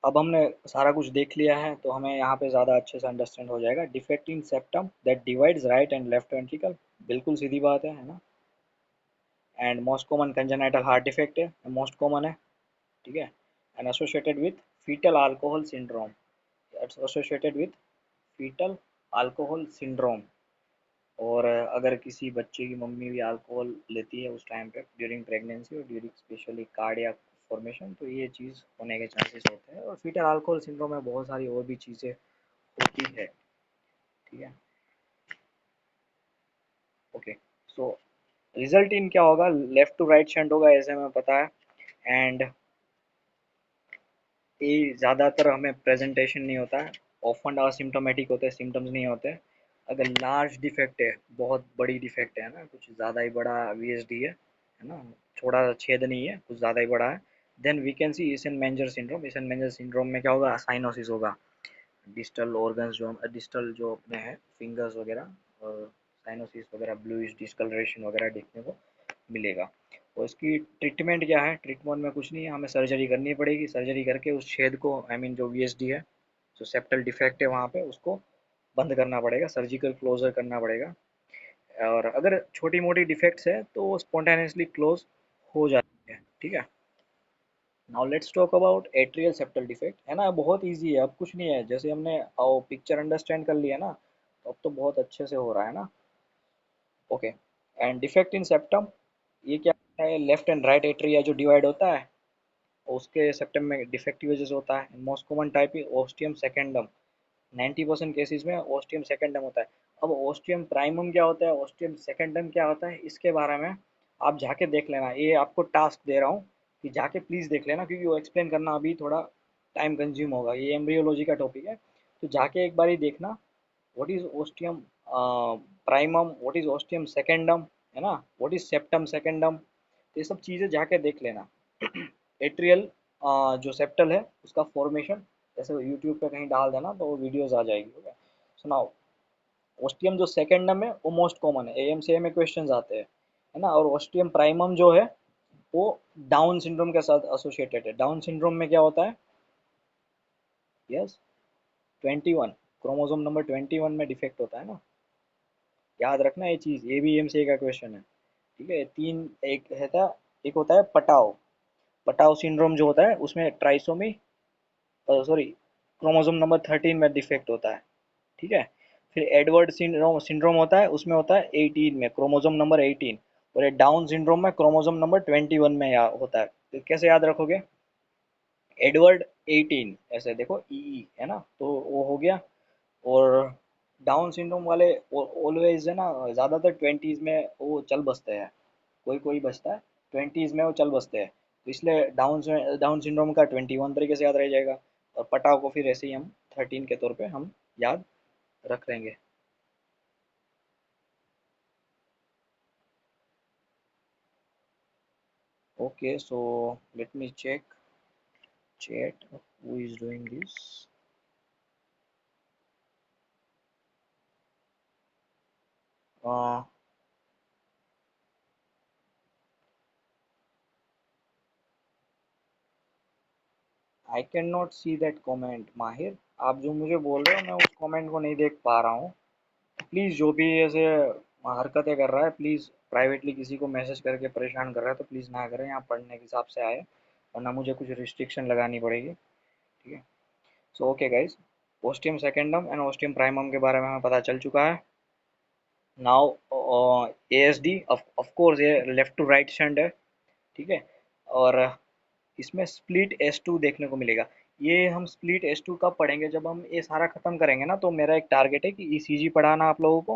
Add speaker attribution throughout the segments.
Speaker 1: अब हमने सारा कुछ देख लिया है तो हमें यहाँ पे ज़्यादा अच्छे से अंडरस्टैंड हो जाएगा। Defect in septum that divides right and left ventricle, बिल्कुल सीधी बात है ना। And most common congenital heart defect है, मोस्ट कॉमन है, ठीक है। And associated with fetal alcohol syndrome, associated with fetal alcohol syndrome. और अगर किसी बच्चे की मम्मी भी अल्कोहल लेती है उस टाइम पे ड्यूरिंग प्रेगनेंसी और ड्यूरिंग स्पेशली कार्डियक फॉर्मेशन, तो ये चीज़ होने के चांसेस होते हैं। और फीटल अल्कोहल सिंड्रोम में बहुत सारी और भी चीज़ें होती है, ठीक है। ओके, सो रिजल्ट इन क्या होगा, लेफ्ट टू राइट शंट होगा, ऐसे हमें पता है। एंड ये ज़्यादातर हमें प्रेजेंटेशन नहीं होता है, ऑफन असिम्टोमेटिक होते हैं, सिम्टम्स नहीं होते हैं। अगर लार्ज डिफेक्ट है, बहुत बड़ी डिफेक्ट है ना, कुछ ज़्यादा ही बड़ा वीएसडी है ना, थोड़ा छेद नहीं है, कुछ ज़्यादा ही बड़ा है, then we can see Eisenmenger syndrome. Eisenmenger syndrome में क्या होगा, साइनोसिस होगा, डिस्टल ऑर्गन्स जो डिस्टल जो अपने हैं फिंगर्स वगैरह, और साइनोसिस वगैरह, ब्लूइश डिस्कलरेशन वगैरह देखने को मिलेगा। और इसकी ट्रीटमेंट क्या है, ट्रीटमेंट में कुछ नहीं है, हमें सर्जरी करनी पड़ेगी। सर्जरी करके उस छेद को, आई मीन जो वीएसडी है, जो सेप्टल डिफेक्ट है वहाँ पे, उसको बंद करना पड़ेगा, सर्जिकल क्लोजर करना पड़ेगा। और अगर छोटी मोटी डिफेक्ट्स है तो वो स्पॉन्टेनियसली क्लोज हो जाती है, ठीक है। Now let's talk about atrial septal defect, है ना, बहुत इजी है, अब कुछ नहीं है, जैसे हमने पिक्चर अंडरस्टैंड कर लिया ना, तो अब तो बहुत अच्छे से हो रहा है ना। Okay, and defect in septum, ये क्या है, लेफ्ट एंड राइट एट्रिया जो डिवाइड होता है, उसके सेप्टम में डिफेक्ट की वजह से होता है। मोस्ट कॉमन टाइप है ओस्टियम सेकेंडम, 90% केसेस में ओस्टियम सेकेंडम होता है। अब ओस्टियम प्राइमम क्या होता है, ओस्टियम सेकेंडम क्या होता है, इसके बारे में आप जाके देख लेना, ये आपको टास्क दे रहा हूँ कि जाके प्लीज़ देख लेना, क्योंकि वो एक्सप्लेन करना अभी थोड़ा टाइम कंज्यूम होगा, ये एम्ब्रियोलॉजी का टॉपिक है। तो जाके एक बार ही देखना, what is ostium primum, what is ostium secundum, है ना, व्हाट इज सेप्टम सेकेंडम, तो ये सब चीज़ें जाके देख लेना। एट्रियल जो सेप्टल है उसका फॉर्मेशन, जैसे यूट्यूब पे कहीं डाल देना तो वो वीडियोस आ जाएगी, ओके। सुनाओ, ओस्टियम जो सेकेंडम है वो मोस्ट कॉमन है, एएम से में क्वेश्चंस आते हैं, है ना। और ओस्टियम प्राइमम जो है वो डाउन सिंड्रोम के साथ एसोसिएटेड है। डाउन सिंड्रोम में क्या होता है, यस, 21, क्रोमोसोम नंबर 21 में डिफेक्ट होता है ना, याद रखना ये चीज़, ये भी एमसीए का क्वेश्चन है, ठीक है। तीन, एक है था, एक होता है पटाओ, पटाओ सिंड्रोम जो होता है उसमें ट्राइसोमी, सॉरी, क्रोमोसोम नंबर 13 में डिफेक्ट होता है, ठीक है। फिर एडवर्ड सिंड्रोम सिंड्रोम होता है, उसमें होता है 18 में, क्रोमोसोम नंबर 18। और ये डाउन सिंड्रोम में क्रोमोसोम नंबर 21 में होता है। तो कैसे याद रखोगे, एडवर्ड 18 ऐसे देखो, ई है ना, तो वो हो गया। और डाउन सिंड्रोम वाले ऑलवेज है ना, ज़्यादातर 20s में वो चल बसते हैं, कोई कोई बचता है, 20s में वो चल बसते हैं। तो इसलिए डाउन सिंड्रोम का 21 तरीके से याद रह जाएगा। और पटाव को फिर ऐसे ही हम 13 के तौर पे हम याद रख लेंगे। Okay, so let me check chat who is doing this. uh, I cannot see that comment, माहिर, आप जो मुझे बोल रहे हो मैं उस कमेंट को नहीं देख पा रहा हूँ। प्लीज़ जो भी ऐसे हरकतें कर रहा है, प्लीज़ प्राइवेटली किसी को मैसेज करके परेशान कर रहा है तो प्लीज़ ना करें, यहाँ पढ़ने के हिसाब से आए, वरना मुझे कुछ रिस्ट्रिक्शन लगानी पड़ेगी, ठीक है। So okay guys, ostium secundum and ostium primum के बारे में हमें पता चल चुका है। Now A S D, of course ये लेफ्ट टू राइट शंट है, ठीक है। और इसमें स्प्लिट एस टू देखने को मिलेगा। ये हम स्प्लिट एस टू कब पढ़ेंगे, जब हम ये सारा खत्म करेंगे ना, तो मेरा एक टारगेट है कि ईसीजी पढ़ाना आप लोगों को,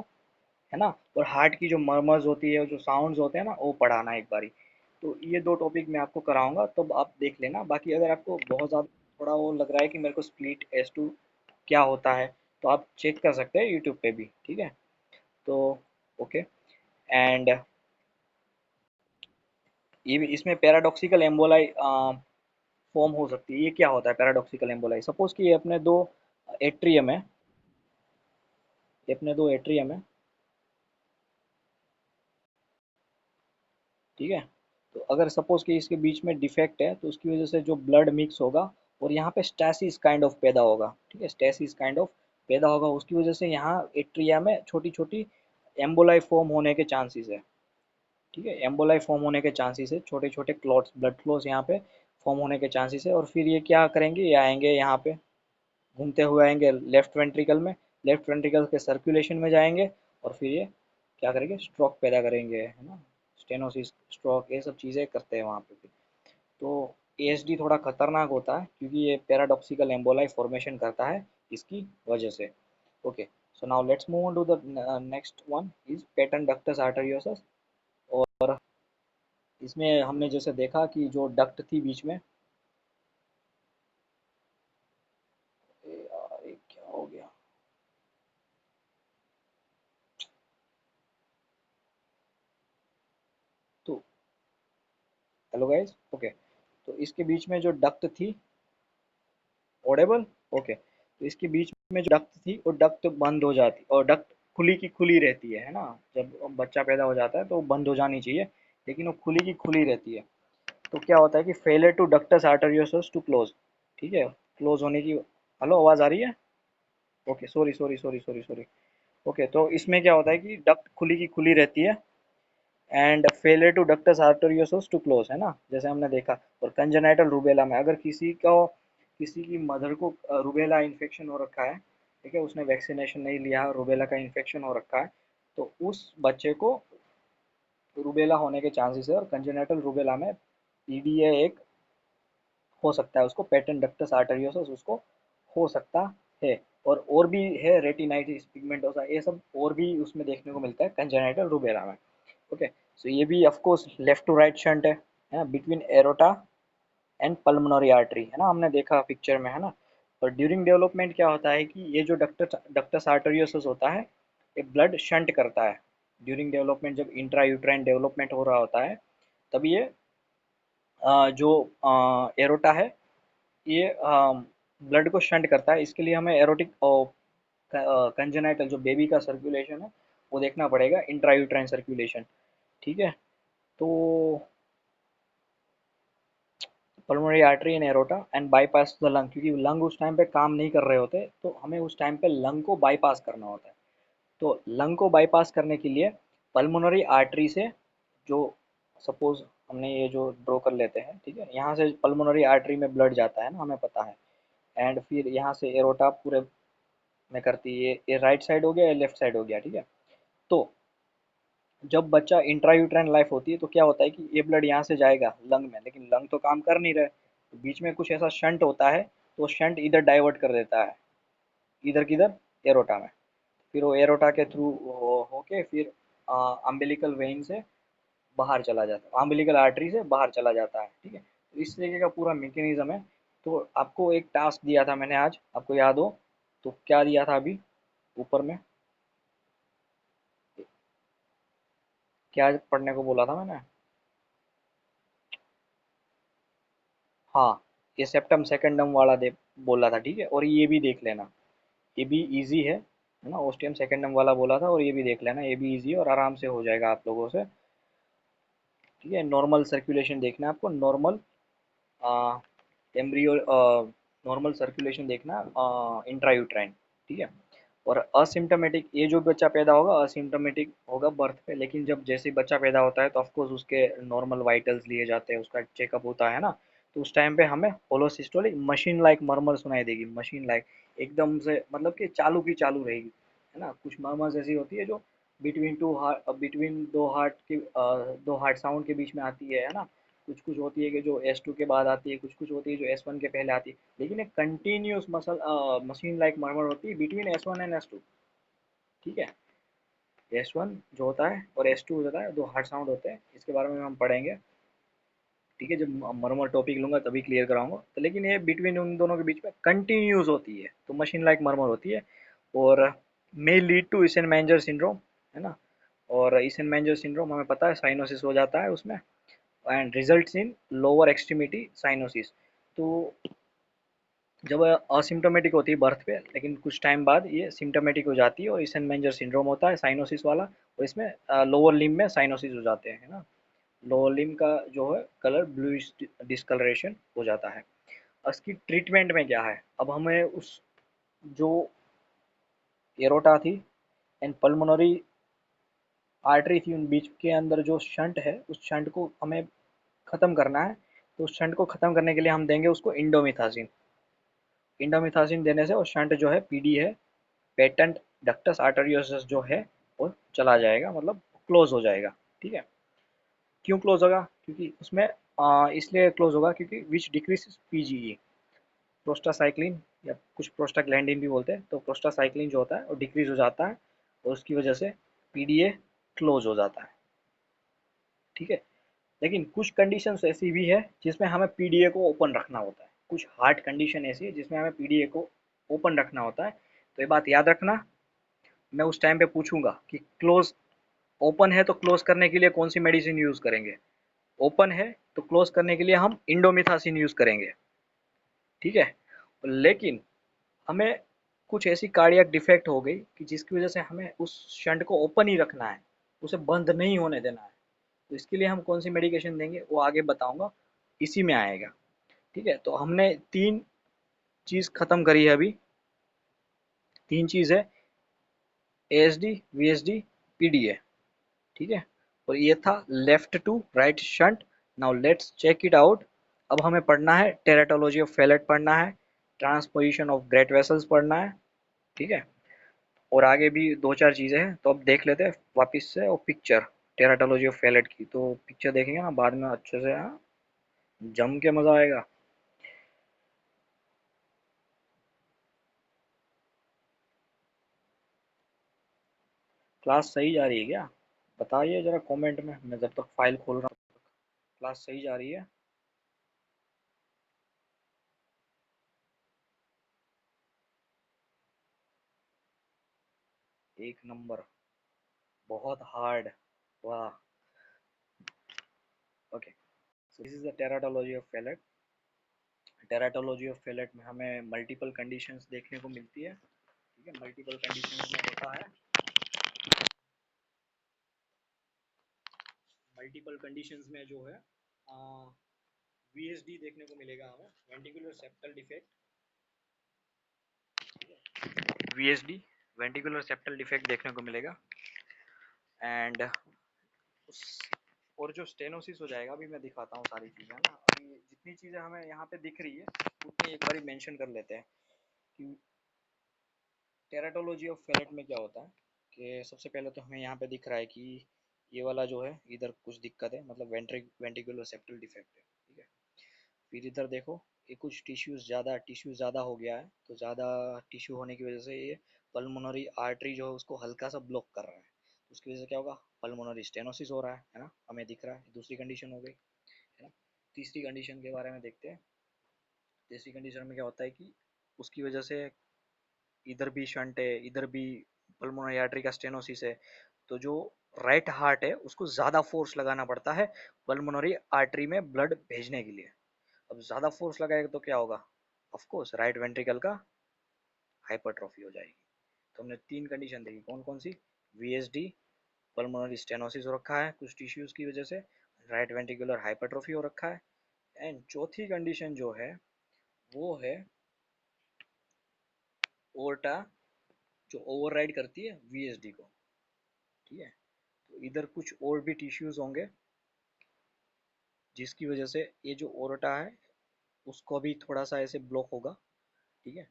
Speaker 1: है ना। और हार्ट की जो मर्मर्स होती है, जो साउंड्स होते हैं ना, वो पढ़ाना एक बारी। तो ये दो टॉपिक मैं आपको कराऊंगा, तो आप देख लेना। बाकी अगर आपको बहुत ज़्यादा थोड़ा वो लग रहा है कि मेरे को स्प्लिट एस टू क्या होता है, तो आप चेक कर सकते हैं यूट्यूब पे भी, ठीक है। तो ओके, एंड ये भी इसमें पैराडॉक्सिकल एम्बोलाई फॉर्म हो सकती है। ये क्या होता है पैराडॉक्सिकल एम्बोलाई, सपोज कि ये अपने दो एट्रियम है, ये अपने दो एट्रियम है, ठीक है। तो अगर सपोज कि इसके बीच में डिफेक्ट है तो उसकी वजह से जो ब्लड मिक्स होगा और यहाँ पे स्टैसिस काइंड ऑफ पैदा होगा, ठीक है, स्टैसिस काइंड ऑफ पैदा होगा, उसकी वजह से यहाँ एट्रिया में छोटी छोटी एम्बोलाई फॉर्म होने के चांसेस है, ठीक है, एम्बोलाई फॉर्म होने के चांसेस है, छोटे छोटे क्लॉट्स ब्लड क्लॉट्स यहाँ पे फॉर्म होने के चांसेस है। और फिर ये क्या करेंगे, ये आएंगे यहाँ पे घूमते हुए आएंगे लेफ्ट वेंट्रिकल में, लेफ्ट वेंट्रिकल के सर्कुलेशन में जाएंगे और फिर ये क्या करेंगे, स्ट्रोक पैदा करेंगे, है ना, स्टेनोसिस स्ट्रोक ये सब चीज़ें करते हैं वहाँ पे भी। तो एएसडी थोड़ा खतरनाक होता है क्योंकि ये पैराडॉक्सिकल एम्बोलाई फॉर्मेशन करता है इसकी वजह से। Okay, so now let's move on to the next one is patent ductus arteriosus. और इसमें हमने जैसे देखा कि जो डक्ट थी बीच में, यार ये क्या हो गया, तो हेलो गाइस, ओके, तो इसके बीच में जो डक्ट थी, ऑडेबल, ओके, तो इसके बीच में जो डक्ट थी वो डक्ट बंद हो जाती और डक्ट खुली की खुली रहती है ना, जब बच्चा पैदा हो जाता है तो वो बंद हो जानी चाहिए, लेकिन वो खुली की खुली रहती है। तो क्या होता है कि failure to ductus arteriosus to close, ठीक है, क्लोज होने की, हेलो आवाज़ आ रही है, okay, sorry sorry sorry sorry sorry, okay, तो इसमें क्या होता है कि डक्ट खुली की खुली रहती है and failure to ductus arteriosus to close, है ना, जैसे हमने देखा। और कंजेनाइटल रूबेला में अगर किसी की मदर को रूबेला इन्फेक्शन हो रखा है, ठीक है, उसने वैक्सीनेशन नहीं लिया, रूबेला का इन्फेक्शन हो रखा है, तो उस बच्चे को रूबेला होने के चांसेस है। और कंजेनाइटल रूबेला में पीडीए एक हो सकता है, उसको पेटेंट डक्टस आर्टेरियोसस उसको हो सकता है। और भी है रेटिनाइटिस पिगमेंटोसा, ये सब और भी उसमें देखने को मिलता है कंजेनाइटल रूबेला में। ओके, सो ये भी of course left to right shunt है ना, between aorta and pulmonary artery, है ना, हमने देखा पिक्चर में, है ना। और ड्यूरिंग डेवलपमेंट क्या होता है कि ये जो डक्टस डक्टस आर्टेरियोसस होता है, ये ब्लड शंट करता है ड्यूरिंग डेवलपमेंट, जब इंट्रा यूट्राइन डेवलपमेंट हो रहा होता है तब ये जो एरोटा है ये ब्लड को शंट करता है। इसके लिए हमें एरोटिक कंजेनाइटल जो बेबी का सर्कुलेशन है वो देखना पड़ेगा, इंट्रायूट्राइन सर्कुलेशन, ठीक है। तो pulmonary artery and aorta and bypass the lung, क्योंकि लंग उस टाइम पे काम नहीं कर रहे होते, तो हमें उस टाइम पे लंग को बाईपास करना होता है। तो लंग को बाईपास करने के लिए पल्मोनरी आर्टरी से, जो सपोज हमने ये जो ड्रॉ कर लेते हैं, ठीक है, यहाँ से पल्मोनरी आर्टरी में ब्लड जाता है ना, हमें पता है, एंड फिर यहाँ से एरोटा पूरे में करती है, ये राइट साइड हो गया, ये लेफ्ट साइड हो गया, ठीक है। तो जब बच्चा इंट्रायूट्राइन लाइफ होती है तो क्या होता है कि ये ब्लड यहाँ से जाएगा लंग में, लेकिन लंग तो काम कर नहीं रहे, तो बीच में कुछ ऐसा शंट होता है, तो शंट इधर डाइवर्ट कर देता है, इधर किधर, एरोटा में। फिर वो एरोटा के थ्रू होके फिर अम्बिलिकल वेन से बाहर चला जाता है, अम्बिलिकल आर्टरी से बाहर चला जाता है, ठीक है। तो इस तरीके का पूरा मैकेनिज्म है। तो आपको एक टास्क दिया था मैंने आज, आपको याद हो तो क्या दिया था अभी ऊपर में, क्या पढ़ने को बोला था मैंने, हाँ, ये सेप्टम सेकेंडम वाला दे बोला था, ठीक है, और ये भी देख लेना, ये भी इजी है ना, ओस्टियम सेकेंडम वाला बोला था, और ये भी देख लेना, ये भी इजी है और आराम से हो जाएगा आप लोगों से, ठीक है। नॉर्मल सर्कुलेशन देखना है आपको, नॉर्मल एम्ब्रियो, नॉर्मल सर्कुलेशन देखना इंट्रायूट्राइन, ठीक है। और असिम्टोमेटिक, ये जो बच्चा पैदा होगा असिम्टोमेटिक होगा बर्थ पे, लेकिन जब जैसे ही बच्चा पैदा होता है तो ऑफकोर्स उसके नॉर्मल वाइटल्स लिए जाते हैं, उसका चेकअप होता है ना, तो उस टाइम पे हमें होलोसिस्टोलिक मशीन लाइक मरमर सुनाई देगी, मशीन लाइक, एकदम से मतलब कि चालू की चालू रहेगी, है ना, कुछ मरमर्स ऐसी होती है जो बिटवीन दो हार्ट के दो हार्ट साउंड के बीच में आती है ना, कुछ कुछ होती है कि जो S2 के बाद आती है, कुछ कुछ होती है जो S1 के पहले आती है, लेकिन एक कंटिन्यूस मशीन लाइक मरमर होती है बिटवीन S1 एंड S2, ठीक है। S1 जो होता है और S2 होता है, दो हार्ट साउंड होते हैं, इसके बारे में हम पढ़ेंगे, ठीक है, जब मरमर टॉपिक लूंगा तभी क्लियर कराऊंगा। तो लेकिन ये बिटवीन उन दोनों के बीच में कंटिन्यूस होती है, तो मशीन लाइक मरमर होती है, और मे लीड टू ईसेनमेंजर सिंड्रोम, है ना। और ईसेनमेंजर सिंड्रोम हमें पता है साइनोसिस हो जाता है उसमें, and results in lower extremity cyanosis. तो जब असिम्टोमेटिक होती है बर्थ पे, लेकिन कुछ टाइम बाद ये सिम्टोमेटिक हो जाती है और ईसेनमेंजर सिंड्रोम होता है साइनोसिस वाला, और इसमें लोअर लिम्ब में साइनोसिस हो जाते हैं ना, लोअर लिम्ब का जो है कलर ब्लूइश डिस्कलरेशन हो जाता है। उसकी ट्रीटमेंट में क्या है, अब हमें उस जो एरोटा थी एंड पल्मोनरी आर्टरी थी, उन बीच के अंदर जो शंट है उस शंट को हमें ख़त्म करना है। तो उस शंट को ख़त्म करने के लिए हम देंगे उसको इंडोमिथासिन। इंडोमिथासिन देने से वो शंट जो है, पीडी है, पेटेंट डक्टस आर्टेरियोसस जो है वो चला जाएगा, मतलब क्लोज हो जाएगा। ठीक है। क्यों क्लोज होगा? क्योंकि उसमें इसलिए क्लोज होगा क्योंकि विच डिक्रीज पीजीई, प्रोस्टासाइक्लिन या कुछ प्रोस्टाग्लैंडिन भी बोलते हैं, तो प्रोस्टासाइक्लिन जो होता है वो डिक्रीज हो जाता है और उसकी वजह से पीडीए क्लोज हो जाता है। ठीक है। लेकिन कुछ कंडीशंस ऐसी भी है जिसमें हमें पीडीए को ओपन रखना होता है। कुछ हार्ट कंडीशन ऐसी है जिसमें हमें पीडीए को ओपन रखना होता है। तो ये बात याद रखना, मैं उस टाइम पे पूछूंगा कि क्लोज, ओपन है तो क्लोज करने के लिए कौन सी मेडिसिन यूज करेंगे। ओपन है तो क्लोज करने के लिए हम इंडोमिथासिन यूज करेंगे। ठीक है। लेकिन हमें कुछ ऐसी कार्डियक डिफेक्ट हो गई कि जिसकी वजह से हमें उस शंट को ओपन ही रखना है, उसे बंद नहीं होने देना है। तो इसके लिए हम कौन सी मेडिकेशन देंगे वो आगे बताऊंगा, इसी में आएगा। ठीक है। तो हमने तीन चीज खत्म करी है अभी। तीन चीज है, एएसडी, वीएसडी, पीडीए। ठीक है। और ये था left to right shunt. Now let's check it out. अब हमें पढ़ना है टेराटोलॉजी ऑफ फेलेट पढ़ना है, ट्रांसपोजिशन ऑफ ग्रेट वेसल्स पढ़ना है। ठीक है। और आगे भी दो चार चीज़ें हैं, तो अब देख लेते हैं वापस से वो पिक्चर टेराटोलॉजी ऑफ फेलेट की। तो पिक्चर देखेंगे ना बाद में अच्छे से, हाँ, जम के मज़ा आएगा। क्लास सही जा रही है क्या? बताइए ज़रा कमेंट में, मैं जब तक फाइल खोल रहा हूँ। क्लास सही जा रही है? एक नंबर। बहुत हार्ड। वाह। Okay. So this is the teratology of Fallot. Teratology of Fallot में हमें मल्टीपल कंडीशंस देखने को मिलती है। ठीक है। मल्टीपल कंडीशंस में होता है, मल्टीपल कंडीशंस में जो है वीएसडी देखने को मिलेगा हमें, ventricular septal defect. VSD, ventricular septal defect देखने को मिलेगा। एंड उस, और जो स्टेनोसिस हो जाएगा, अभी मैं दिखाता हूँ सारी चीज़ें ना। अभी जितनी चीज़ें हमें यहाँ पे दिख रही है उतनी एक बार मेंशन कर लेते हैं कि टेराटोलॉजी ऑफ फेलेट में क्या होता है। कि सबसे पहले तो हमें यहाँ पे दिख रहा है कि ये वाला जो है इधर कुछ दिक्कत है, मतलब वेंटिकुलर सेप्टल डिफेक्ट है। ठीक है। फिर इधर देखो, ये कुछ टिश्यूज ज़्यादा हो गया है, तो ज़्यादा टिश्यू होने की वजह से ये पल्मोनरी आर्टरी जो है उसको हल्का सा ब्लॉक कर रहा है। तो उसकी वजह से क्या होगा, पल्मोनरी स्टेनोसिस हो रहा है ना, हमें दिख रहा है। दूसरी कंडीशन हो गई, है ना। तीसरी कंडीशन के बारे में देखते हैं। तीसरी कंडीशन में क्या होता है कि उसकी वजह से इधर भी शंट है, इधर भी पल्मोनरी आर्टरी का स्टेनोसिस है, तो जो राइट हार्ट है उसको ज़्यादा फोर्स लगाना पड़ता है पल्मोनरी आर्टरी में ब्लड भेजने के लिए। अब ज़्यादा फोर्स लगाएगा तो क्या होगा, ऑफ कोर्स राइट वेंट्रिकल का हाइपरट्रॉफी हो जाएगी। तो हमने तीन कंडीशन देखी, कौन कौन सी? वीएसडी, पल्मोनरी स्टेनोसिस हो रखा है कुछ टिश्यूज की वजह से, राइट वेंट्रिकुलर हाइपरट्रॉफी हो रखा है, एंड चौथी कंडीशन जो है वो है ओर्टा, जो ओवरराइड करती है वीएसडी को। ठीक है। तो इधर कुछ और भी टिश्यूज होंगे जिसकी वजह से ये जो ओर्टा है उसको भी थोड़ा सा ऐसे ब्लॉक होगा। ठीक है।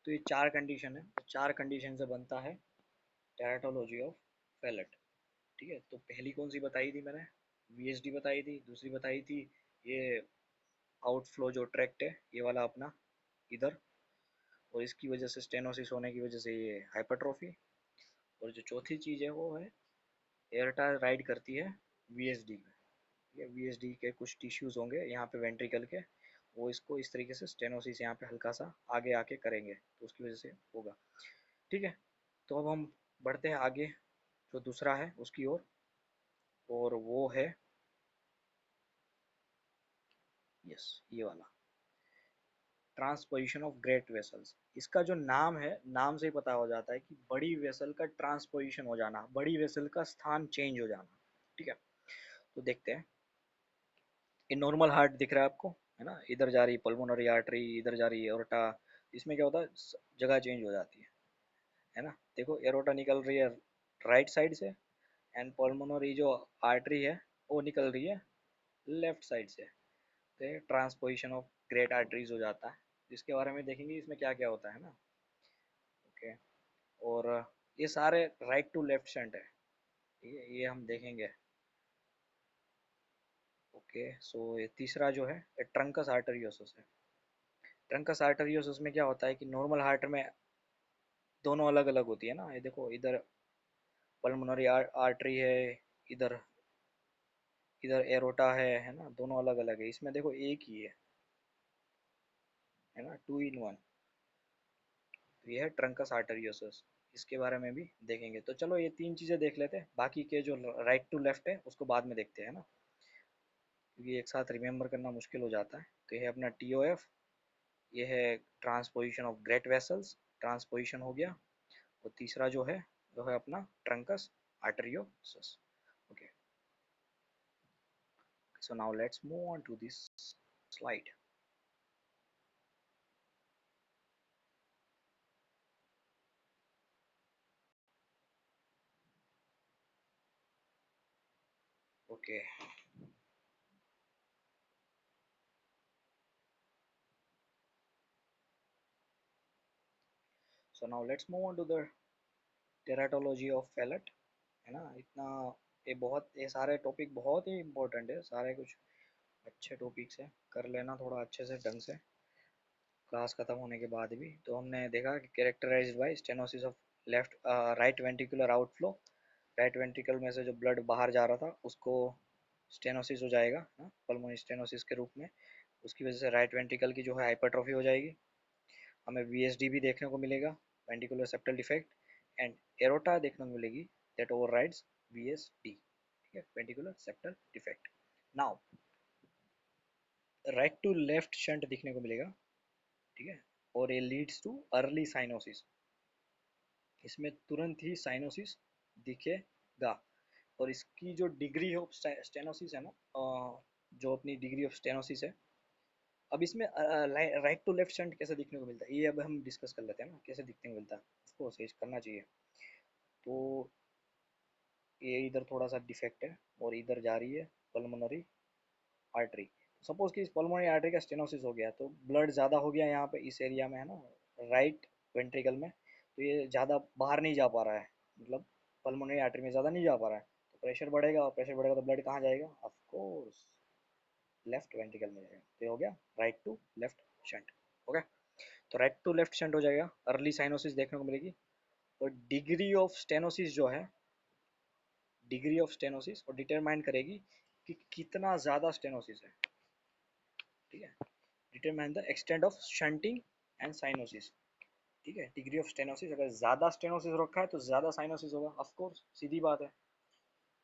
Speaker 1: तो ये चार कंडीशन है, तो चार कंडीशन से बनता है टेराटोलॉजी ऑफ फेलेट। ठीक है। तो पहली कौन सी बताई थी मैंने? वीएसडी बताई थी। दूसरी बताई थी ये आउटफ्लो जो ट्रैक्ट है ये वाला अपना इधर, और इसकी वजह से स्टेनोसिस होने की वजह से ये हाइपरट्रॉफी। और जो चौथी चीज़ है वो है एयरटा राइड करती है वीएसडी में। ये वीएसडी के कुछ टिश्यूज होंगे यहाँ पे वेंट्रिकल के, वो इसको इस तरीके से स्टेनोसिस यहाँ पे हल्का सा आगे आके करेंगे, तो उसकी वजह से होगा। ठीक है। तो अब हम बढ़ते हैं आगे, जो दूसरा है उसकी ओर, और वो है, यस, ये वाला ट्रांसपोजिशन ऑफ ग्रेट वेसल्स। इसका जो नाम है, नाम से ही पता हो जाता है कि बड़ी वेसल का ट्रांसपोजिशन हो जाना, बड़ी वेसल का स्थान चेंज हो जाना। ठीक है। तो देखते हैं, ये नॉर्मल हार्ट दिख रहा है आपको, है ना, इधर जा रही पल्मोनरी आर्टरी, इधर जा रही एरोटा। इसमें क्या होता है, जगह चेंज हो जाती है ना। देखो एरोटा निकल रही है राइट साइड से, एंड पल्मोनरी जो आर्टरी है वो निकल रही है लेफ्ट साइड से। तो ये ट्रांसपोजिशन ऑफ ग्रेट आर्टरीज हो जाता है, जिसके बारे में देखेंगे इसमें क्या क्या होता है ना। ओके। और ये सारे राइट टू लेफ्ट शंट है, ठीक है, ये हम देखेंगे। ओके, सो ये तीसरा जो है ट्रंकस आर्टरियोसिस है। ट्रंकस आर्टरियोसिस में क्या होता है कि नॉर्मल हार्ट में दोनों अलग अलग होती है ना, ये देखो इधर पल्मोनरी आर्टरी है, इधर इधर एरोटा है ना, दोनों अलग अलग है। इसमें देखो एक ही है ना, टू इन वन। तो ये है ट्रंकस आर्टरियोसिस, इसके बारे में भी देखेंगे। तो चलो ये तीन चीजें देख लेते हैं, बाकी के जो राइट टू लेफ्ट है उसको बाद में देखते हैं ना, क्योंकि एक साथ रिमेम्बर करना मुश्किल हो जाता है। तो ये है अपना TOF, ये है transposition of great vessels, transposition हो गया। और तीसरा जो है वो है अपना trunks आर्टरियोसिस। Okay, so now let's move on to this slide. Okay, so now let's move on to the teratology of Fallot, है ना। इतना ये सारे टॉपिक बहुत ही इम्पोर्टेंट है, सारे कुछ अच्छे टॉपिक्स है, कर लेना थोड़ा अच्छे से ढंग से क्लास खत्म होने के बाद भी। तो हमने देखा कि characterized by stenosis of left right ventricular outflow, right ventricle में से जो ब्लड बाहर जा रहा था उसको स्टेनोसिस हो जाएगा ना, पल्मोनरी स्टेनोसिस के रूप में। उसकी वजह से राइट वेंट्रिकल की जो है हाइपरट्रॉफी हो जाएगी, हमें VSD भी देखने को मिलेगा, ventricular septal defect, and aorta देखने को मिलेगी दैट ओवरराइड्स VSD, ठीक है, ventricular septal defect. Now right to left shunt दिखने को मिलेगा, ठीक है, और ये लीड्स टू अर्ली साइनोसिस, इसमें तुरंत ही साइनोसिस दिखेगा। और इसकी जो डिग्री ऑफ स्टेनोसिस है ना, जो अपनी डिग्री ऑफ स्टेनोसिस है, अब इसमें राइट टू लेफ्ट शंट कैसे दिखने को मिलता है ये अब हम डिस्कस कर लेते हैं ना, कैसे दिखने को मिलता है, उसको सही करना चाहिए। तो ये इधर थोड़ा सा डिफेक्ट है और इधर जा रही है पल्मोनरी आर्टरी। सपोज कि इस पल्मोनरी आर्टरी का स्टेनोसिस हो गया, तो ब्लड ज़्यादा हो गया यहाँ पे इस एरिया में, है ना, राइट वेंट्रिकल में। तो ये ज़्यादा बाहर नहीं जा पा रहा है, मतलब पल्मोनरी आर्टरी में ज़्यादा नहीं जा पा रहा है। तो प्रेशर बढ़ेगा, और प्रेशर बढ़ेगा तो ब्लड कहाँ जाएगा, ऑफ कोर्स लेफ्ट वेंट्रिकल में जाएगा। तो ये हो गया right to left shunt. Okay, तो राइट टू लेफ्ट शंट हो जाएगा, अर्ली साइनोसिस देखने को मिलेगी। और डिग्री ऑफ स्टेनोसिस जो है, डिग्री ऑफ स्टेनोसिस और डिटरमाइन करेगी कि कितना ज़्यादा स्टेनोसिस है, ठीक है, determine the extent of shunting and cyanosis, ठीक है। डिग्री ऑफ स्टेनोसिस, अगर ज़्यादा स्टेनोसिस रखा है तो ज़्यादा साइनोसिस होगा, ऑफ कोर्स सीधी बात है।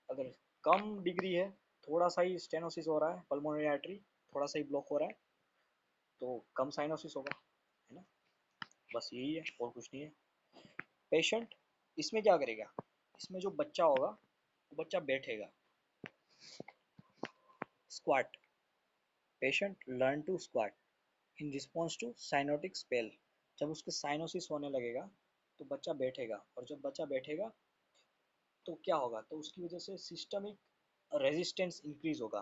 Speaker 1: अगर कम डिग्री है, थोड़ा सा ही स्टेनोसिस हो रहा है, पल्मोनरी आर्टरी थोड़ा सा ही ब्लॉक हो रहा है, तो कम साइनोसिस होगा, है ना। बस यही है और कुछ नहीं है। पेशेंट इसमें क्या करेगा, इसमें जो बच्चा होगा वो बच्चा बैठेगा, squat, patient learn to squat in response to cyanotic spell. जब उसके साइनोसिस होने लगेगा तो बच्चा बैठेगा, और जब बच्चा बैठेगा तो क्या होगा, तो उसकी वजह से सिस्टमिक रेजिस्टेंस इंक्रीज होगा,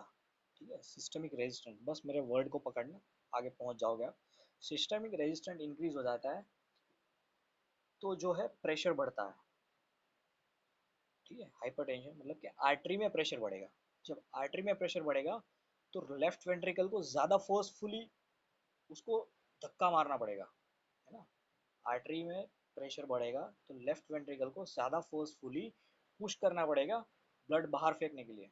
Speaker 1: ठीक है। सिस्टमिक रेजिस्टेंस, बस मेरे वर्ड को पकड़ना, आगे पहुंच जाओगे आप। सिस्टमिक रेजिस्टेंस इंक्रीज हो जाता है तो जो है प्रेशर बढ़ता है, ठीक है। हाइपरटेंशन मतलब कि आर्टरी में प्रेशर बढ़ेगा। जब आर्टरी में प्रेशर बढ़ेगा तो लेफ्ट वेंट्रिकल को ज़्यादा फोर्सफुली उसको धक्का मारना पड़ेगा, है ना। आर्टरी में प्रेशर बढ़ेगा तो लेफ्ट वेंट्रिकल को ज़्यादा फोर्सफुली पुश करना पड़ेगा ब्लड बाहर फेंकने के लिए।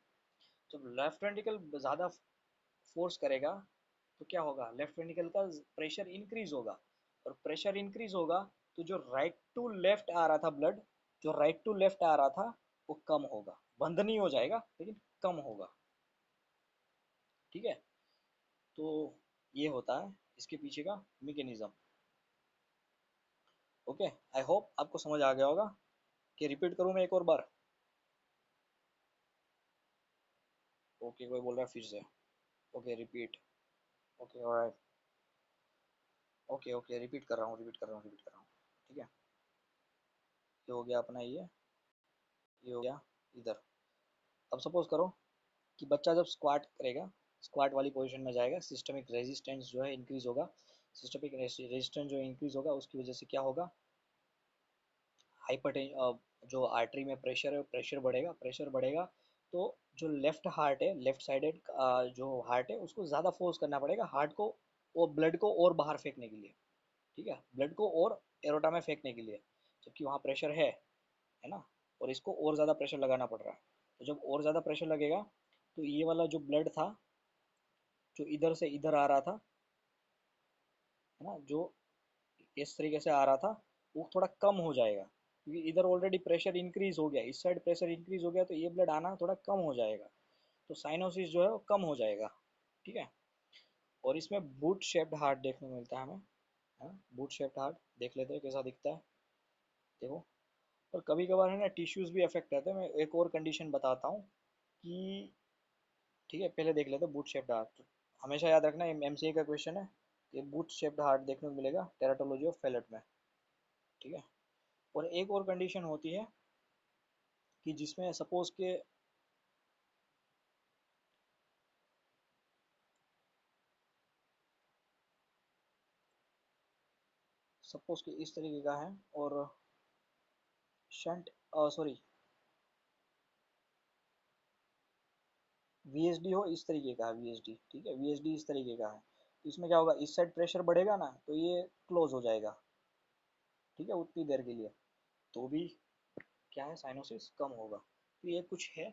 Speaker 1: जब लेफ्ट वेंट्रिकल ज़्यादा फोर्स करेगा तो क्या होगा, लेफ्ट वेंट्रिकल का प्रेशर इंक्रीज होगा, और प्रेशर इंक्रीज होगा तो जो राइट टू लेफ्ट आ रहा था ब्लड, जो राइट टू लेफ्ट आ रहा था वो कम होगा, बंद नहीं हो जाएगा लेकिन कम होगा, ठीक है। तो ये होता है इसके पीछे का मैकेनिज्म। ओके, आई होप आपको समझ आ गया होगा। कि रिपीट करूँ मैं एक और बार? ओके, कोई बोल रहा है फिर से। Okay, repeat. Okay alright. Okay okay, repeat कर रहा हूँ, रिपीट कर रहा हूँ। ठीक है, ये हो गया अपना ये हो गया इधर। अब सपोज करो कि बच्चा जब स्क्वाट करेगा, स्क्वाट वाली पोजीशन में जाएगा, सिस्टमिक रेजिस्टेंस जो है इंक्रीज होगा। सिस्टमिक रेजिस्टेंस जो इंक्रीज होगा उसकी वजह से क्या होगा, हाइपरटेंशन, जो आर्टरी में प्रेशर है प्रेशर बढ़ेगा, प्रेशर बढ़ेगा तो जो लेफ्ट हार्ट है, लेफ्ट साइडेड जो हार्ट है उसको ज़्यादा फोर्स करना पड़ेगा हार्ट को, वो ब्लड को और बाहर फेंकने के लिए। ठीक है, ब्लड को और एरोटा में फेंकने के लिए, जबकि वहाँ प्रेशर है ना, और इसको और ज़्यादा प्रेशर लगाना पड़ रहा है। तो जब और ज़्यादा प्रेशर लगेगा तो ये वाला जो ब्लड था जो इधर से इधर आ रहा था, है ना, जो इस तरीके से आ रहा था, वो थोड़ा कम हो जाएगा, क्योंकि इधर ऑलरेडी प्रेशर इंक्रीज हो गया, इस साइड प्रेशर इंक्रीज हो गया, तो ये ब्लड आना थोड़ा कम हो जाएगा, तो साइनोसिस जो है वो कम हो जाएगा। ठीक है, और इसमें बूट शेप्ड हार्ट देखने को मिलता है हमें, है ना, बूट शेप्ड हार्ट देख लेते हैं कैसा दिखता है। देखो, और कभी कभार है ना टिश्यूज भी अफेक्ट रहते हैं। मैं एक और कंडीशन बताता हूँ कि, ठीक है, पहले देख लेते हैं बूट शेप्ड हार्ट। हमेशा याद रखना, ये एमसीए का क्वेश्चन है कि बूट शेप्ड हार्ट देखने को मिलेगा टेराटोलॉजी ऑफ फेलेट में। ठीक है, और एक और कंडीशन होती है कि जिसमें सपोज कि इस तरीके का है, और शंट, सॉरी, वीएसडी हो इस तरीके का है, वीएसडी, ठीक है, वीएसडी इस तरीके का है, तो इसमें क्या होगा, इस साइड प्रेशर बढ़ेगा ना तो ये क्लोज हो जाएगा। ठीक है, उतनी देर के लिए, तो भी क्या है, साइनोसिस कम होगा। तो ये कुछ है,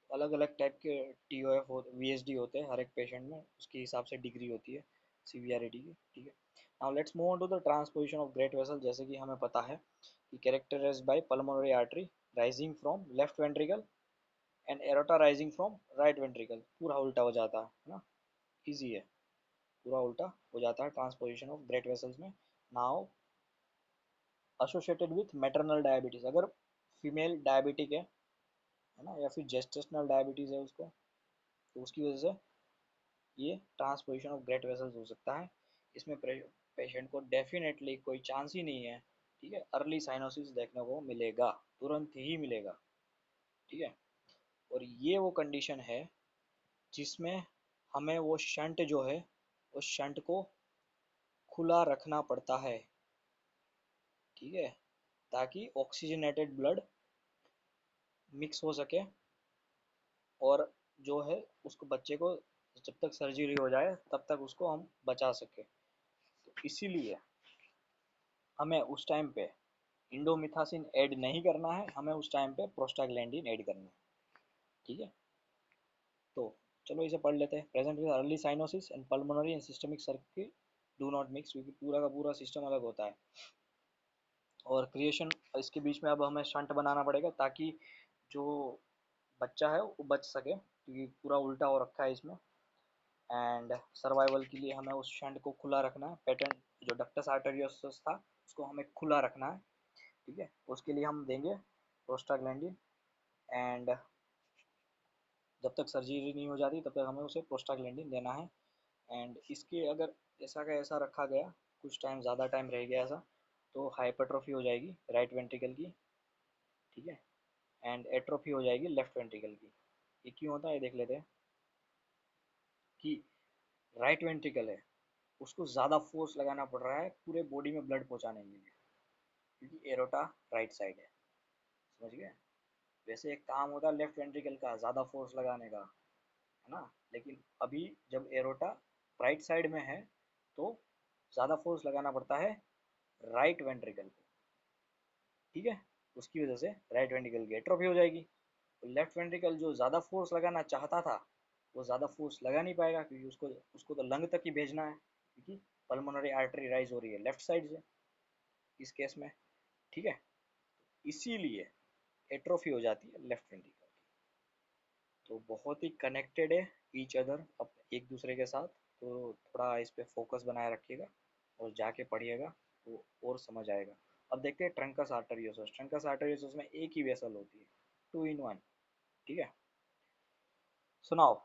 Speaker 1: अलग अलग टाइप के टीओएफ हो, वीएसडी होते हैं हर एक पेशेंट में, उसके हिसाब से डिग्री होती है सीवियरिटी की। ठीक है, now let's move on to the transposition of great vessel. जैसे कि हमें पता है कि characterized by pulmonary artery rising from left ventricle and aorta rising from right ventricle. पूरा उल्टा हो जाता है ना, इजी है, पूरा उल्टा हो जाता है ट्रांसपोजिशन ऑफ ग्रेट वेसल्स में। Now associated with maternal diabetes, अगर फीमेल डायबिटिक है ना, या फिर जेस्टेशनल डायबिटीज है उसको, तो उसकी वजह से ये ट्रांसपोजिशन ऑफ ग्रेट वेसल्स हो सकता है। इसमें पेशेंट को डेफिनेटली कोई चांस ही नहीं है, ठीक है, अर्ली साइनोसिस देखने को मिलेगा, तुरंत ही मिलेगा। ठीक है, और ये वो कंडीशन है जिसमें हमें वो शंट जो है, उस शंट को खुला रखना पड़ता है। ठीक है, ताकि ऑक्सीजनेटेड ब्लड मिक्स हो सके, और जो है उसको, बच्चे को जब तक सर्जरी हो जाए तब तक उसको हम बचा सके। तो इसीलिए हमें उस टाइम पे इंडोमिथासिन ऐड नहीं करना है, हमें उस टाइम पे प्रोस्टाग्लैंडिन ऐड करना है। ठीक है, तो चलो इसे पढ़ लेते हैं। Present with early cyanosis and pulmonary and systemic circuit do not mix, क्योंकि पूरा का पूरा सिस्टम अलग होता है। और क्रिएशन, इसके बीच में अब हमें शंट बनाना पड़ेगा ताकि जो बच्चा है वो बच सके, क्योंकि पूरा उल्टा हो रखा है इसमें। एंड सर्वाइवल के लिए हमें उस शंट को खुला रखना है, पेटेंट जो डक्टस आर्टेरियोसस था उसको हमें खुला रखना है। ठीक है, उसके लिए हम देंगे प्रोस्टाग्लैंडिन, एंड जब तक सर्जरी नहीं हो जाती तब तक हमें उसे प्रोस्टाग्लैंडिन देना है। एंड इसके अगर ऐसा का ऐसा रखा गया, कुछ टाइम ज़्यादा टाइम रह गया ऐसा, तो हाइपरट्रोफी हो जाएगी राइट वेंट्रिकल की। ठीक है, एंड एट्रोफी हो जाएगी लेफ्ट वेंट्रिकल की। ये क्यों होता है ये देख लेते हैं कि राइट वेंट्रिकल है, उसको ज़्यादा फोर्स लगाना पड़ रहा है पूरे बॉडी में ब्लड पहुंचाने के लिए, क्योंकि एरोटा राइट साइड है। समझ गए, वैसे एक काम होता है लेफ्ट वेंट्रिकल का ज़्यादा फोर्स लगाने का, है ना, लेकिन अभी जब एरोटा राइट साइड में है तो ज़्यादा फोर्स लगाना पड़ता है राइट वेंट्रिकल को। ठीक है, उसकी वजह से राइट वेंट्रिकल की एट्रोफी हो जाएगी। तो लेफ्ट वेंट्रिकल जो ज़्यादा फोर्स लगाना चाहता था वो ज़्यादा फोर्स लगा नहीं पाएगा, क्योंकि उसको उसको तो लंग तक ही भेजना है, क्योंकि पल्मोनरी आर्टरी राइज हो रही है लेफ्ट साइड से इस केस में। ठीक है, इसीलिए एट्रोफी हो जाती है लेफ्ट वेंट्रिकल की। तो बहुत ही कनेक्टेड है ईच अदर, अब एक दूसरे के साथ। तो थोड़ा इस पे फोकस बनाए रखिएगा और जाके पढ़िएगा तो और समझ आएगा। अब देखते हैं ट्रंकस आर्टरियोसस। ट्रंकस आर्टरियोसस में एक ही वेसल होती है, टू इन वन। ठीक है, सुनाओ,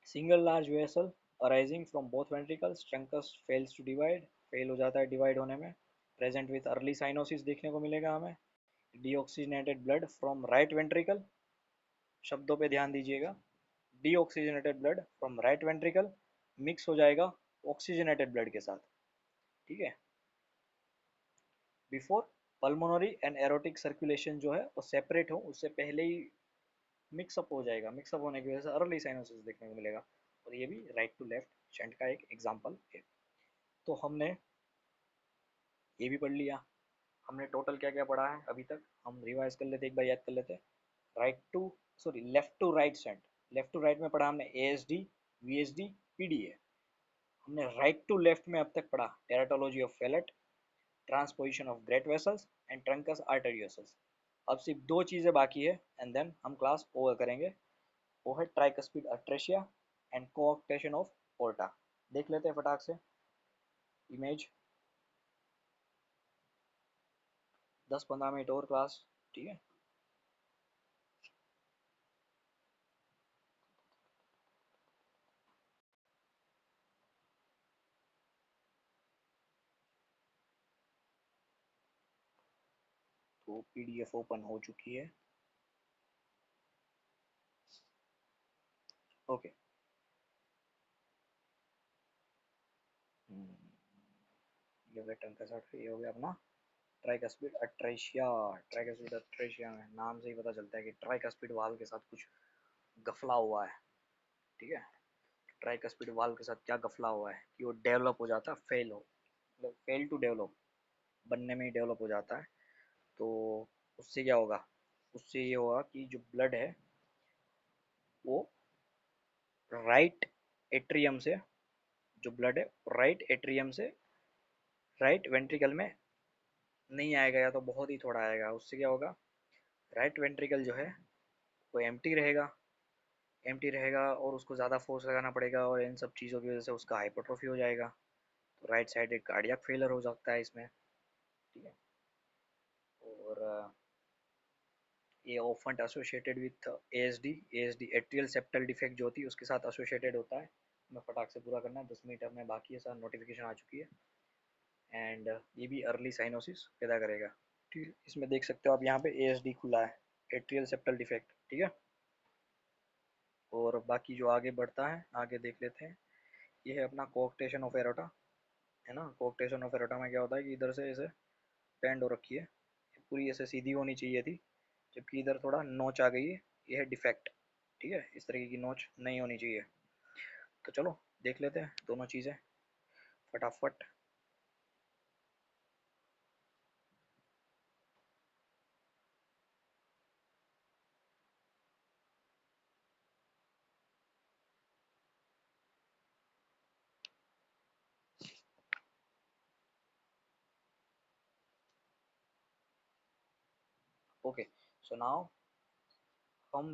Speaker 1: single large vessel arising from both ventricles, truncus fails to divide, fail हो जाता है डिवाइड होने में, प्रेजेंट विथ अर्ली साइनोसिस देखने को मिलेगा हमें, deoxygenated blood from right ventricle, शब्दों पे ध्यान दीजिएगा, deoxygenated blood from right ventricle mix हो जाएगा ऑक्सीजनेटेड ब्लड के साथ, ठीक है, before pulmonary and aortic circulation जो है वो सेपरेट हो उससे पहले ही मिक्सअप हो जाएगा, मिक्सअप होने की वजह से अर्ली साइनोसिस देखने को मिलेगा, और ये भी राइट टू लेफ्ट शंट का एक एग्जांपल है। तो हमने ये भी पढ़ लिया, हमने टोटल क्या क्या पढ़ा है अभी तक, हम रिवाइज कर लेते एक बार, याद कर लेते। Right to sorry left to right shunt, left to right में पढ़ा हमने एएसडी, वीएसडी, पीडीए। हमने राइट टू लेफ्ट में अब तक पढ़ा teratology of Fallot, transposition of great vessels and truncus arteriosus. अब सिर्फ दो चीज़ें बाकी है एंड देन हम क्लास ओवर करेंगे, वो है tricuspid atresia and coarctation of aorta. देख लेते हैं फटाक से इमेज, 10-15 मिनट और क्लास, ठीक है। तो पीडीएफ ओपन हो चुकी है, ओके। ये वेटन का सर्ट ये हो गया अपना ट्राइकस्पिड अट्रेशिया। ट्राइकस्पिड अट्रेशिया में नाम से ही पता चलता है कि ट्राइकस्पिड वाल्व के साथ कुछ गफला हुआ है, ठीक है। ट्राइकस्पिड वाल्व के साथ क्या गफला हुआ है कि वो डेवलप हो जाता है, फेल हो, मतलब फेल टू डेवलप, बनने में ही डेवलप हो जाता है। तो उससे क्या होगा, उससे ये होगा कि जो ब्लड है वो राइट एट्रियम से, जो ब्लड है राइट एट्रियम से राइट वेंट्रिकल में नहीं आएगा, या तो बहुत ही थोड़ा आएगा। उससे क्या होगा, राइट वेंट्रिकल जो है वो एम्प्टी रहेगा, एम्प्टी रहेगा और उसको ज़्यादा फोर्स लगाना पड़ेगा, और इन सब चीज़ों की वजह से उसका हाइपरट्रोफी हो जाएगा। तो राइट साइड एक कार्डियक फेलर हो सकता है इसमें, ठीक है। और ये often associated with ASD, ASD atrial septal defect जो होती है उसके साथ एसोसिएटेड होता है। मैं फटाक से पूरा करना है, 10 मिनट में बाकी है, सर नोटिफिकेशन आ चुकी है। एंड ये भी अर्ली साइनोसिस पैदा करेगा, ठीक है। इसमें देख सकते हो आप यहाँ पे एएसडी खुला है, एट्रियल सेप्टल डिफेक्ट, ठीक है। और बाकी जो आगे बढ़ता है आगे देख लेते हैं, ये है अपना कोऑक्टेशन ऑफ एरोटा, है ना। कोऑक्टेशन ऑफ एरोटा में क्या होता है कि इधर से ऐसे बैंड हो रखी है, पूरी ऐसे सीधी होनी चाहिए थी, जबकि इधर थोड़ा नोच आ गई है, ये है डिफेक्ट, ठीक है। इस तरीके की नोच नहीं होनी चाहिए। तो चलो देख लेते हैं दोनों चीज़ें फटाफट। ओके, सो नाउ हम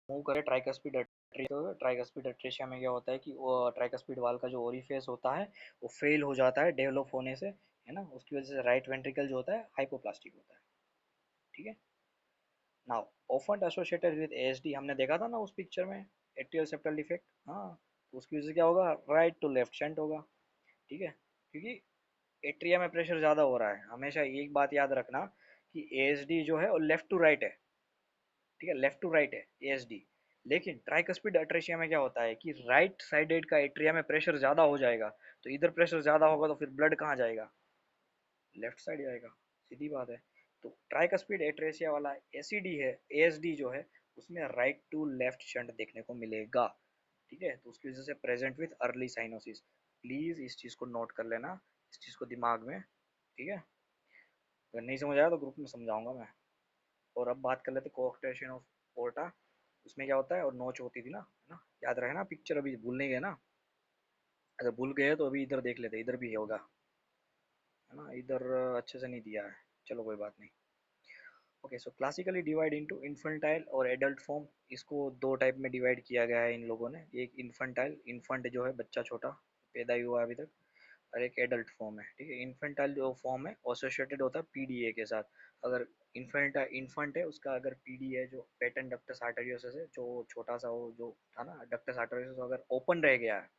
Speaker 1: मूव करें ट्राइकस्पिड अट्रेशिया। तो ट्राइकस्पिड अट्रेशिया में क्या होता है कि वो ट्राइकस्पिड वाल का जो ओरिफेस होता है वो फेल हो जाता है डेवलप होने से, है ना। उसकी वजह से राइट वेंट्रिकल जो होता है हाइपोप्लास्टिक होता है, ठीक है। Now often associated with ASD हमने देखा था ना उस पिक्चर में, एट्रियल सेप्टल डिफेक्ट, हाँ। तो उसकी वजह से क्या होगा, राइट टू लेफ्ट शंट होगा, ठीक है। क्योंकि एट्रिया में प्रेशर ज़्यादा हो रहा है। हमेशा एक बात याद रखना कि एएसडी जो है वो लेफ्ट टू राइट है, ठीक है, लेफ्ट टू राइट है एएसडी। लेकिन ट्राइकस्पिड अट्रेशिया में क्या होता है कि राइट साइडेड का एट्रिया में प्रेशर ज़्यादा हो जाएगा, तो इधर प्रेशर ज़्यादा होगा तो फिर ब्लड कहाँ जाएगा, लेफ्ट साइड जाएगा, सीधी बात है। तो ट्राइकस्पिड एट्रेसिया वाला एसीडी है, एएसडी जो है उसमें राइट टू लेफ्ट शंट देखने को मिलेगा, ठीक है। तो उसकी वजह से present with early cyanosis, please इस चीज को नोट कर लेना, इस चीज को दिमाग में, ठीक है। अगर नहीं समझ आया तो ग्रुप में समझाऊंगा मैं। और अब बात कर लेते कोऑक्टेशन ऑफ पोर्टा, उसमें क्या होता है, और नोच होती थी ना, है ना, याद रहे ना पिक्चर, अभी भूल नहीं गए ना। अगर भूल गए तो अभी इधर देख लेते, इधर भी होगा, है ना। इधर अच्छे से नहीं दिया है, चलो कोई बात नहीं। ओके, सो क्लासिकली डिवाइड इनटू इन्फेंटाइल और एडल्ट फॉर्म। इसको दो टाइप में डिवाइड किया गया है इन लोगों ने, एक इन्फेंटाइल, इन्फेंट जो है बच्चा छोटा पैदा ही हुआ अभी तक, और एक एडल्ट फॉर्म है, ठीक है। इन्फेंटाइल जो फॉर्म है एसोसिएटेड होता है पीडीए के साथ। अगर इन्फेंट है उसका अगर पीडी है जो पेटेंट डक्टस आर्टेरियोसस है, जो छोटा सा वो जो था ना डक्टस आर्टेरियोसस, अगर ओपन रह गया है,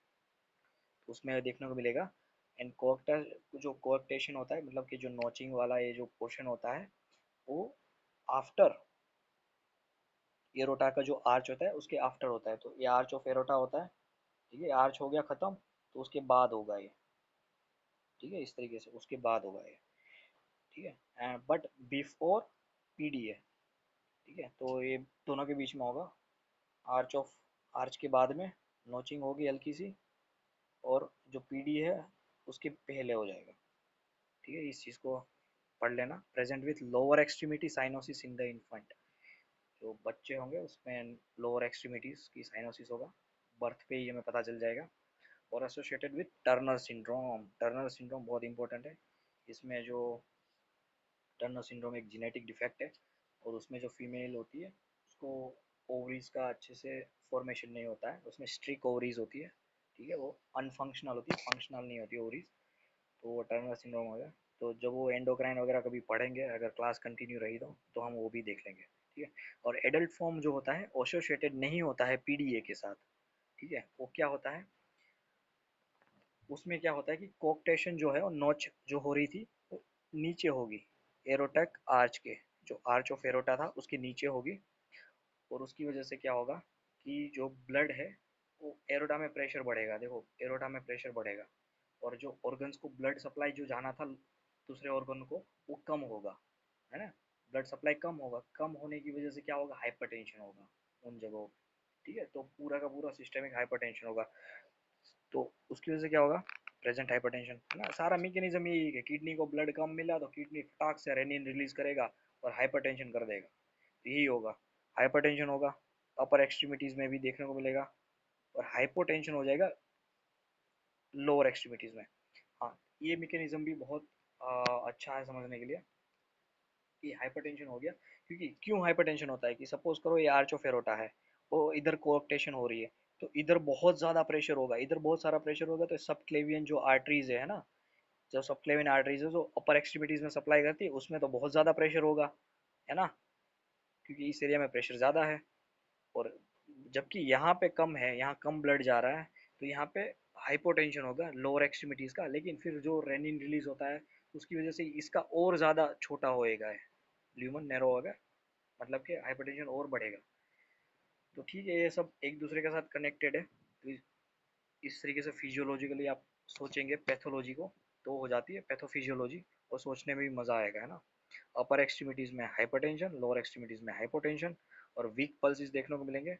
Speaker 1: उसमें देखने को मिलेगा। एंड कोक्टर जो कोएक्टेशन होता है, मतलब कि जो नोचिंग वाला ये जो पोर्शन होता है, वो आफ्टर एरोटा का जो आर्च होता है उसके आफ्टर होता है। तो ये आर्च ऑफ एरोटा होता है, ठीक है, आर्च हो गया खत्म, तो उसके बाद होगा ये, ठीक है, इस तरीके से उसके बाद होगा ये, ठीक है, बट बिफोर पीडीए, ठीक है, तो ये दोनों के बीच में होगा। आर्च ऑफ आर्च के बाद में नोचिंग होगी हल्की सी, और जो पीडी है उसके पहले हो जाएगा, ठीक है। इस चीज़ को पढ़ लेना। Present with lower extremity cyanosis in the infant, जो बच्चे होंगे उसमें लोअर एक्सट्रीमिटीज की साइनोसिस होगा, बर्थ पे ही हमें पता चल जाएगा। और associated with Turner syndrome, Turner syndrome बहुत इंपॉर्टेंट है। इसमें जो टर्नर सिंड्रोम एक जेनेटिक डिफेक्ट है, और उसमें जो फीमेल होती है उसको ओवरीज का अच्छे से फॉर्मेशन नहीं होता है, उसमें स्ट्रिक ओवरीज होती है, ठीक है, वो अनफंक्शनल होती है, फंक्शनल नहीं होती ओवरीज, तो वो टर्नर सिंड्रोम हो गया। तो जब वो एंडोक्राइन वगैरह कभी पढ़ेंगे, अगर क्लास कंटिन्यू रही तो हम वो भी देख लेंगे, ठीक है। और एडल्ट फॉर्म जो होता है एसोसिएटेड नहीं होता है पीडीए के साथ, ठीक है। वो क्या होता है, उसमें क्या होता है कि कोक्टेशन जो है वो नोच जो हो रही थी वो नीचे होगी, एरोटक आर्च के, जो आर्च ऑफ एरोटा था उसके नीचे होगी। और उसकी वजह से क्या होगा कि जो ब्लड है वो एरोटा में प्रेशर बढ़ेगा, देखो एरोटा में प्रेशर बढ़ेगा, और जो ऑर्गन्स को ब्लड सप्लाई जो जाना था दूसरे ऑर्गन को, वो कम होगा, है ना। ब्लड सप्लाई कम होगा, कम होने की वजह से क्या होगा, हाइपरटेंशन होगा उन जगहों पे, ठीक है। तो पूरा का पूरा सिस्टमिक हाइपरटेंशन होगा। तो उसकी वजह से क्या होगा, प्रेजेंट हाइपरटेंशन, है ना। सारा मैकेनिज्म यही है कि किडनी को ब्लड कम मिला तो किडनी फटाक से रेनिन रिलीज करेगा और हाइपरटेंशन कर देगा, तो यही होगा, हाइपरटेंशन होगा। अपर एक्सट्रीमिटीज में भी देखने को मिलेगा, और हाइपोटेंशन हो जाएगा लोअर एक्सट्रीमिटीज में। हाँ, ये मैकेनिज्म भी बहुत अच्छा है समझने के लिए कि हाइपरटेंशन हो गया। क्योंकि क्यों हाइपरटेंशन होता है कि सपोज करो ये आर्च ऑफ एरोटा है, वो इधर कोऑक्टेशन हो रही है, तो इधर बहुत ज़्यादा प्रेशर होगा, इधर बहुत सारा प्रेशर होगा, तो सब क्लेवियन जो आर्टरीज है ना, जो सब क्लेवियन आर्टरीज है जो अपर एक्सट्रीमिटीज में सप्लाई करती है, उसमें तो बहुत ज़्यादा प्रेशर होगा, है ना, क्योंकि इस एरिया में प्रेशर ज़्यादा है। और जबकि यहाँ पे कम है, यहाँ कम ब्लड जा रहा है, तो यहाँ पे हाइपोटेंशन होगा लोअर एक्सट्रीमिटीज का। लेकिन फिर जो रेनिन रिलीज होता है उसकी वजह से इसका और ज़्यादा छोटा होएगा, ल्यूमन नैरो होगा, मतलब कि हाइपरटेंशन और बढ़ेगा। तो ठीक है, ये सब एक दूसरे के साथ कनेक्टेड है। तो इस तरीके से फिजियोलॉजिकली आप सोचेंगे पैथोलॉजी को, तो हो जाती है पैथोफिजियोलॉजी, और सोचने में भी मज़ा आएगा, है ना। अपर एक्सट्रीमिटीज़ में हाइपरटेंशन, लोअर एक्सट्रीमिटीज़ में हाइपोटेंशन, और वीक पल्सेस देखने को मिलेंगे।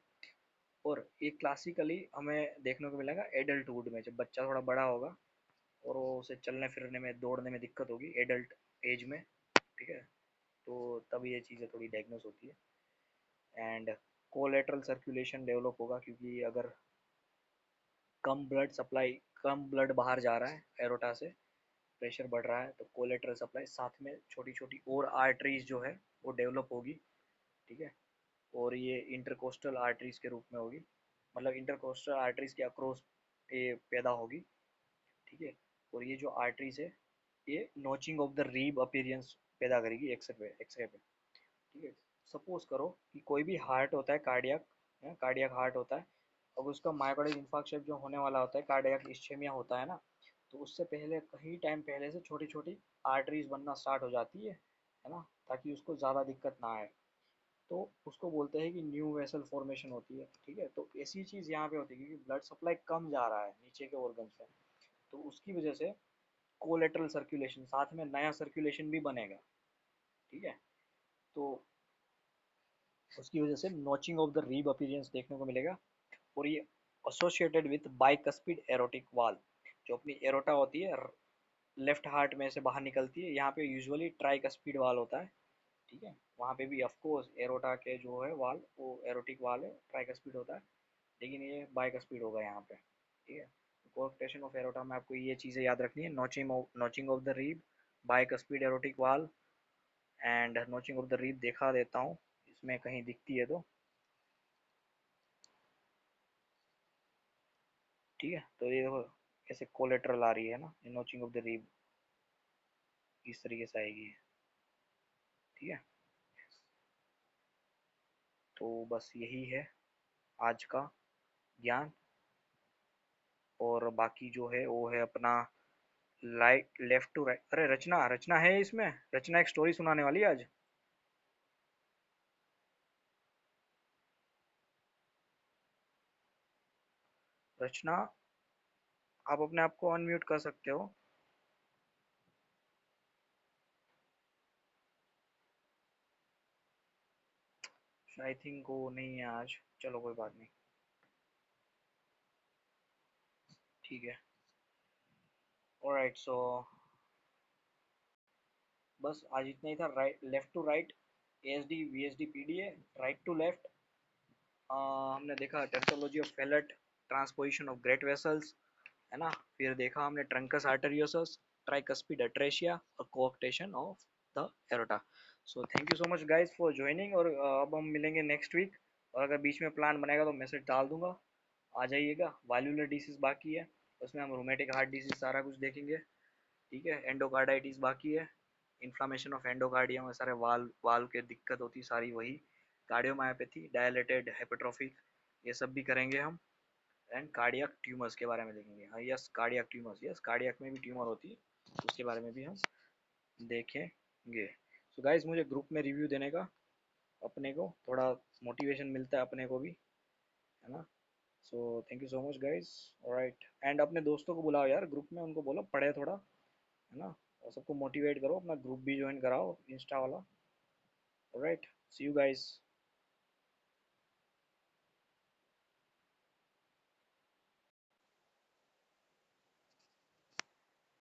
Speaker 1: और ये क्लासिकली हमें देखने को मिलेगा एडल्टहुड में, जब बच्चा थोड़ा बड़ा होगा और वो उसे चलने फिरने में दौड़ने में दिक्कत होगी एडल्ट एज में, ठीक है, तो तब ये चीज़ें थोड़ी डायग्नोस होती है। एंड कोलेटरल सर्कुलेशन डेवलप होगा, क्योंकि अगर कम ब्लड सप्लाई, कम ब्लड बाहर जा रहा है एरोटा से, प्रेशर बढ़ रहा है, तो कोलेटरल सप्लाई साथ में छोटी छोटी और आर्टरीज जो है वो डेवलप होगी, ठीक है। और ये इंटरकोस्टल आर्टरीज के रूप में होगी, मतलब इंटरकोस्टल आर्टरीज के अक्रॉस ये पैदा होगी, ठीक है। और ये जो आर्टरीज है ये नोचिंग ऑफ द रीब अपीयरेंस पैदा करेगी एक्सरे पे, ठीक है। सपोज करो कि कोई भी हार्ट होता है, कार्डियक, कार्डियक हार्ट होता है, अब उसका मायोकार्डियल इंफार्क्शन जो होने वाला होता है, कार्डियक इस्चेमिया होता है ना, तो उससे पहले कहीं टाइम पहले से छोटी छोटी आर्टरीज बनना स्टार्ट हो जाती है ना, ताकि उसको ज़्यादा दिक्कत ना आए। तो उसको बोलते हैं कि न्यू वेसल फॉर्मेशन होती है, ठीक है। तो ऐसी चीज़ यहाँ पे होती है क्योंकि ब्लड सप्लाई कम जा रहा है नीचे के ऑर्गन्स में, तो उसकी वजह से कोलेटरल सर्कुलेशन, साथ में नया सर्कुलेशन भी बनेगा, ठीक है। तो उसकी वजह से नॉचिंग ऑफ द रीब अपीयरेंस देखने को मिलेगा। और ये एसोसिएटेड विथ बाइकस्पिड एरोटिक वाल, जो अपनी एरोटा होती है लेफ्ट हार्ट में से बाहर निकलती है, यहाँ पे यूजुअली ट्राइकस्पिड वाल होता है, ठीक है। वहाँ पे भी ऑफ कोर्स एरोटा के जो है वाल वो एरोटिक वाल है, ट्राइकस्पिड होता है, लेकिन ये बाइकस्पिड होगा यहाँ पे, ठीक है। कोऑक्टेशन ऑफ एरोटा में आपको ये चीज़ें याद रखनी है, notching of the rib, bicuspid aortic valve, and notching of the rib दिखा देता हूँ इसमें कहीं दिखती है तो, ठीक है। तो ये देखो कैसे कोलेट्रल आ रही है ना, नोचिंग ऑफ द रीब इस तरीके से आएगी, ठीक है। तो बस यही है आज का ज्ञान। और बाकी जो है वो है अपना राइट लेफ्ट टू राइट। अरे रचना, रचना है इसमें, रचना एक स्टोरी सुनाने वाली है आज। रचना, आप अपने आप को अनम्यूट कर सकते हो। आई थिंक वो नहीं है आज, चलो कोई बात नहीं। ठीक है। ऑलराइट, सो बस आज इतना ही था। Right, left to right, ASD VSD PDA, right to left, हमने देखा tetralogy of Fallot, transposition of great vessels, है ना। फिर देखा हमने ट्रंकस आर्टेरियोसस, ट्राइकस्पिड अट्रेशिया और coarctation of the aorta. So thank you so much guys for joining, और अब हम मिलेंगे नेक्स्ट वीक। और अगर बीच में प्लान बनेगा तो मैसेज डाल दूंगा, आ जाइएगा। वाल्वुलर डिसीज बाकी है, उसमें हम रोमेटिक हार्ट डिसीज सारा कुछ देखेंगे। ठीक है, एंडोकार्डाइटिस बाकी है, इन्फ्लामेशन ऑफ एंडोकार्डियम में सारे वाल्व वाल्व के दिक्कत होती सारी वही, कार्डियोमायोपैथी, डायलेटेड हाइपरट्रॉफिक, ये सब भी करेंगे हम। एंड कार्डियक ट्यूमर्स के बारे में देखेंगे। हाँ yes, cardiac tumours, yes cardiac में भी ट्यूमर होती है, उसके बारे में भी हम देखेंगे। सो गाइज मुझे ग्रुप में रिव्यू देने का, अपने को थोड़ा मोटिवेशन मिलता है अपने को भी, है ना। सो thank you so much guys. Alright, and अपने दोस्तों को बुलाओ यार ग्रुप में, उनको बोलो पढ़े थोड़ा, है ना। और सबको मोटिवेट करो, अपना ग्रुप भी ज्वाइन कराओ इंस्टा वाला। Alright, see you guys.